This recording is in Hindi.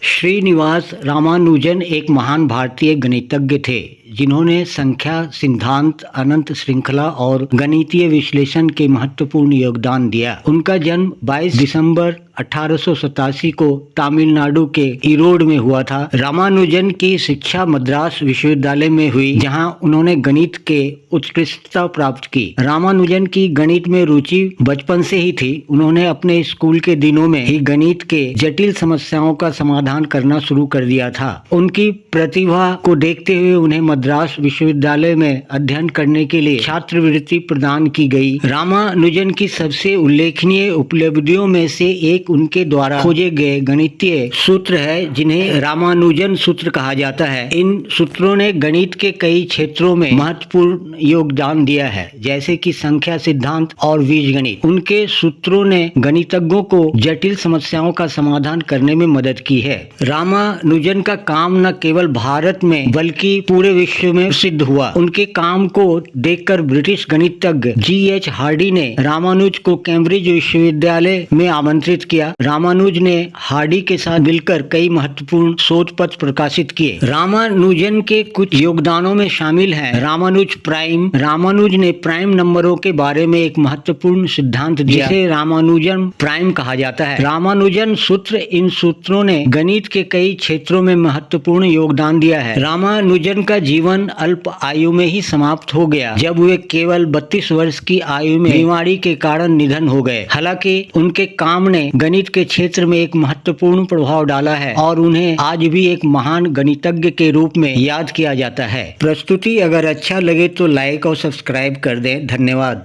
श्रीनिवास रामानुजन एक महान भारतीय गणितज्ञ थे जिन्होंने संख्या सिद्धांत, अनंत श्रृंखला और गणितीय विश्लेषण के महत्वपूर्ण योगदान दिया। उनका जन्म 22 दिसंबर 1887 को तमिलनाडु के ईरोड में हुआ था। रामानुजन की शिक्षा मद्रास विश्वविद्यालय में हुई, जहां उन्होंने गणित के उत्कृष्टता प्राप्त की। रामानुजन की गणित में रुचि बचपन से ही थी। उन्होंने अपने स्कूल के दिनों में ही गणित के जटिल समस्याओं का समाधान करना शुरू कर दिया था। उनकी प्रतिभा को देखते हुए उन्हें मद्रास विश्वविद्यालय में अध्ययन करने के लिए छात्रवृत्ति प्रदान की गई। रामानुजन की सबसे उल्लेखनीय उपलब्धियों में से एक उनके द्वारा खोजे गए गणितीय सूत्र है, जिन्हें रामानुजन सूत्र कहा जाता है। इन सूत्रों ने गणित के कई क्षेत्रों में महत्वपूर्ण योगदान दिया है, जैसे कि संख्या सिद्धांत और बीजगणित। उनके सूत्रों ने गणितज्ञों को जटिल समस्याओं का समाधान करने में मदद की है। रामानुजन का काम न केवल भारत में बल्कि पूरे विश्व में प्रसिद्ध हुआ। उनके काम को देखकर ब्रिटिश गणितज्ञ G.H. हार्डी ने रामानुज को कैम्ब्रिज विश्वविद्यालय में आमंत्रित किया। रामानुज ने हार्डी के साथ मिलकर कई महत्वपूर्ण शोध पत्र प्रकाशित किए। रामानुजन के कुछ योगदानों में शामिल हैं रामानुज प्राइम। रामानुज ने प्राइम नंबरों के बारे में एक महत्वपूर्ण सिद्धांत दिया, जिसे रामानुजन प्राइम कहा जाता है। रामानुजन सूत्र, इन सूत्रों ने गणित के कई क्षेत्रों में महत्वपूर्ण योगदान दिया है। रामानुजन का जीवन अल्प आयु में ही समाप्त हो गया, जब वे केवल 32 वर्ष की आयु में बीमारी के कारण निधन हो गए। हालांकि उनके काम ने गणित के क्षेत्र में एक महत्वपूर्ण प्रभाव डाला है और उन्हें आज भी एक महान गणितज्ञ के रूप में याद किया जाता है। प्रस्तुति अगर अच्छा लगे तो लाइक और सब्सक्राइब कर दें। धन्यवाद।